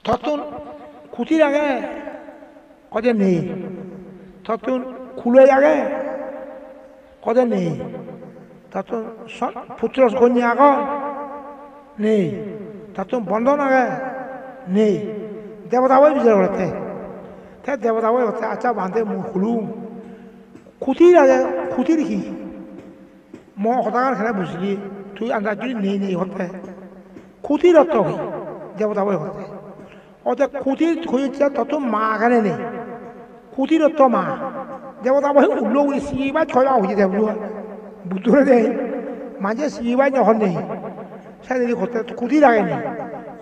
তখন খুঁটির আগে কদে নেই, তখন খুলে আগে কদে নেই, তখন পুত্র কন্যা আগ নেই, তখন বন্ধন আগে নেই, দেবতা বই বিচার করতে দেবতা বই হচ্ছে আচ্ছা বাঁধে খুলুম খুঁটির আগে খুঁটির কি হতাকার খেলা বুঝলি তুই আন্দাজ যদি নেই নেই হতে খুঁটির অর্থ কি দেবতা বই হতে অর্থাৎ খুঁটির খুঁজছে তত মা এখানে নেই খুঁটির অর্থ মা দেবতা বই উল্লো উঠে সিবাই ছয় হয়েছে দেব বুদ্ধরে দেয় মাঝে সিবাই যখন নেই সেদিন করতে খুঁটির আগে নেই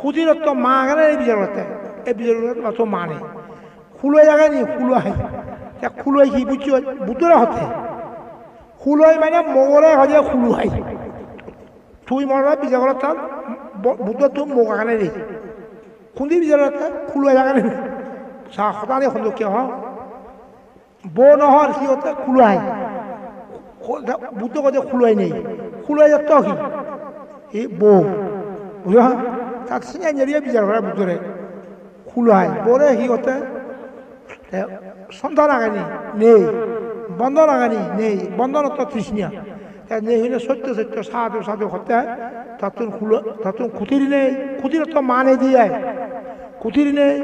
খুঁটির অর্থ মা এখানে এই বিচার করতে এই বিচার করতে অত মা নেই খুলোয় জায়গায় নেই খুলোয় খুলোয় কি বুঝছো বুদ্ধরে হতে খুলোয় মানে মগরে হয়ে খুলু হয় তুই মনে বিচার করতাম বুদ্ধ তো মগ এখানে নেই খুঁদি বিচার করতে খুলোয় জায়গা নেই সদানে সন্দুকে হ বো নহর কি হতে খুলোয় বুদ্ধ কথা খুলোয় নেই খুলোয় যাত কি এই বউ বুঝা তার সিঙে নেড়িয়ে বিচার করে বুদ্ধরে খুলোয় বোরে কি হতে সন্তান আগানি নেই বন্ধন আগানি নেই বন্ধন তো তৃষ্ণা নেই হইলে সত্য সত্য সাধু সাধু হতে তখন তখন খুঁটির নেই খুঁটির তো মা নেই দিয়ে খুঁটির নেই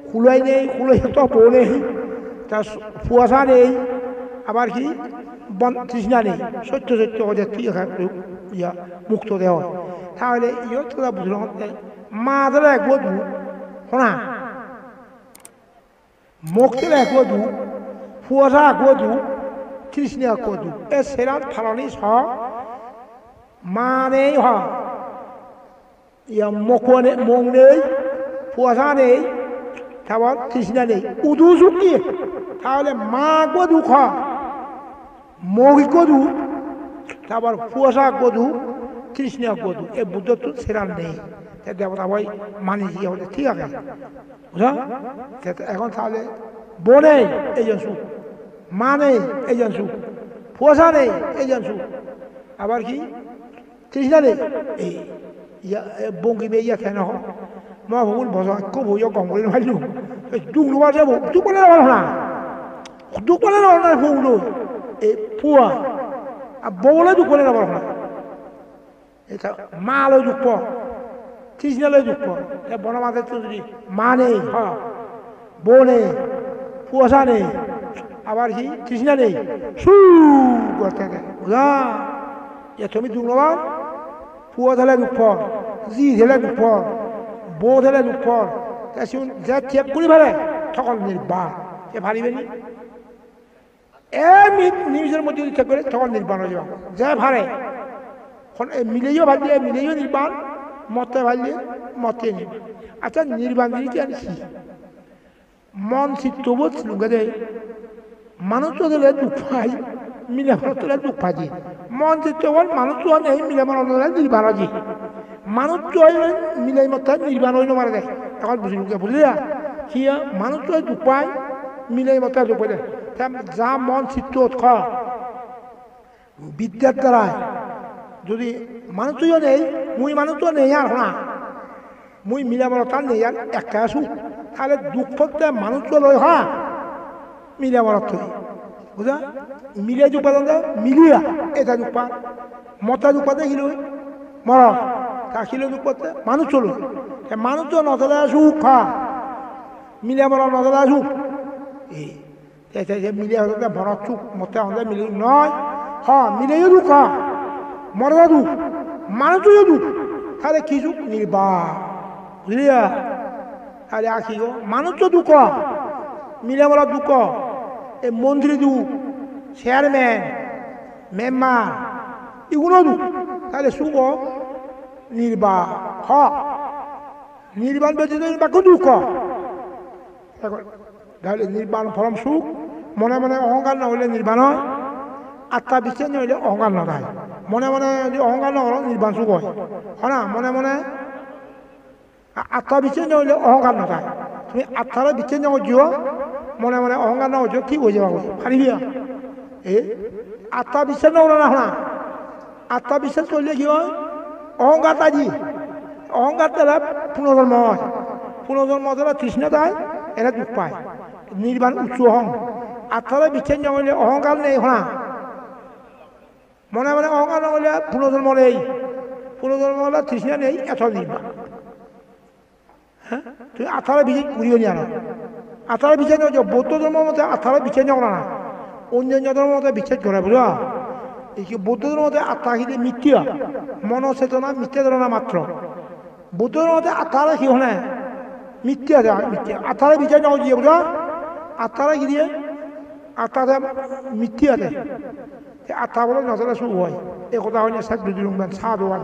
খুলাই নেই খুলাই তো বউ নেই তার ফুয়াশা নেই আবার কি তৃষ্ণা নেই সত্য সত্য হচ্ছে ইয়া মুক্ত দেওয়া তাহলে ইয়ে তোরা বুঝলাম মা ধরে এক বধু শোনা মুক্তির এক বধু ফুয়াশা এক বধু তৃষ্ণা এক বধু এ সেরাম ফালানি স মা নেই হ ইয়া মং নেই ফুয়াশা নেই তারপর তৃষ্ণা নেই উদু শুকিয়ে তাহলে মা গধু খ মৌগি গধু তারপর ফুয়াশা গধু তৃষ্ণা গধু এ বুদ্ধ তো সেরাম নেই দেবতা ভাই মানি হলে ঠিক আছে বুঝা এখন তাহলে বো নেই এই জন সুখ মা নেই এই জন সুখ ফুয়াশা নেই এই জন সুখ আবার কি তৃষ্ণা নেই এই বঙ্গি বে ইয়া কেন মা ভগুন ভজা খুব হইয়া কম করে ভাইলু দুঃখ লোবা যাবো দুঃখ করে নেওয়ার না দুঃখ করে নেওয়ার না ভগুলো এই ফুয়া আর বউলে দুঃখ করে নেওয়ার না এটা মা লয় দুঃখ তৃষ্ণা লয় দুঃখ বনমাতে তো যদি মা নেই হ বউ নেই কুয়াশা নেই আবার কি তৃষ্ণা নেই সু করতে বুঝা এ তুমি দুর্নবান পুয়া ধেলে দুঃখ জি ধেলে দুঃখ বউ ধেলে দুঃখ যা চেপ করি ভালে তখন নির্বাণ এ ভারিবেনি নিমিষের মধ্যে ইচ্ছা করে তখন নির্বাণ হয়ে যাবে যা ভারে মিলেও ভাবলে মিলেও নির্বাণ মতে ভাবলে মতে নেই আচ্ছা নির্বাণ কি আনছি মন চিত্তবোধ লুঙ্গে দেয় মানুষ তো দিলে দুঃখ পাই মিলে মন তোলে দুঃখ পাজি মন চিত্তবোধ মানুষ তো নেই মিলে মন তোলে নির্বাণ আজি মানুষ তো মিলে মতে নির্বাণ হয়ে মারা দেয় এখন বুঝি লুকে বুঝলিয়া কি মানুষ তো দুঃখ পায় মিলে মতে দুঃখ পাই যা মন চিত্তবোধ খ বিদ্যার দ্বারায় যদি মানুষ তো নেই মুই মানুষ তো নেই আর না মুই মিলামতা নেই আর একটা আসু তাহলে দুঃখতে মানুষ তো লয় হা মিলামত বুঝা মিলে দুঃখ মিলিয়া এটা দুঃখ মতা দুঃখ দেখিল মর কাকিলে দুঃখ মানুষ চলো মানুষ তো নজলে আসুক হা মিলে মর নজলে আসুক এই মিলে হতে ভরত চুক মতে হতে মিলি নয় হ মিলেও দুঃখ মরদা দুঃখ মানুষও দুঃখ তাহলে কি যুগ নির্বাহ বুঝলিয়া তাহলে আখি গো মানুষ তো দুঃখ মিলে বলা দুঃখ এই মন্ত্রী দুঃখ চেয়ারম্যান মেম্বার এগুলো দুঃখ তাহলে সুখ নির্বাহ হ নির্বাণ ব্যতীত বাক্য দুঃখ তাহলে নির্বাণ ফলম সুখ মনে মনে অহংকার না হলে নির্বাণ হয় আত্মা বিশ্বাস নহলে অহংকার নয় মনে মনে যদি অহংকার নকর নির্বাণ সুখ হয় না মনে মনে আত্মা বিচ্ছেদ নহলে অহংকার নথায় তুমি আত্মারা বিচ্ছেদ নকরিও মনে মনে অহংকার নকরিও ঠিক হয়ে যাবা পারিবি আত্মা বিশ্বাস নকর না শোনা আত্মা বিশ্বাস করলে কি হয় অহংকার তাজি অহংকার দ্বারা পুনর্জন্ম হয় পুনর্জন্ম যারা তৃষ্ণা দেয় এরা দুঃখ পায় নির্বাণ উচ্চ হং আত্মারা বিচ্ছেদ জঙ্গলে অহংকার নেই হনা মনে মনে অহংকার নগলে পুনর্জন্ম নেই পুনর্জন্ম হলে তৃষ্ণা নেই এত নির্বাণ হ্যাঁ তুমি আত্মারা বিজয় ঘুরিও নিয়ে আনো আত্মারা বিচ্ছেদ বৌদ্ধ ধর্মের মধ্যে আত্মারা বিচ্ছেদ জগনা না অন্যান্য ধর্মের মধ্যে বিচ্ছেদ করে বুঝা এই বৌদ্ধ ধর্মের মধ্যে আত্মা কি মিথ্যা মনচেতনা মিথ্যা ধারণা মাত্র বৌদ্ধ ধর্মের মধ্যে আত্মারা কি হলে মিথ্যা মিথ্যা আত্মারা বিচ্ছেদ জগৎ দিয়ে বুঝা আত্মারা কি দিয়ে আত্মাতে মিথ্যা দেয় আত্মা বলে নজরে শুরু হয় এই কথা হয়নি সাত দুই সাধু আর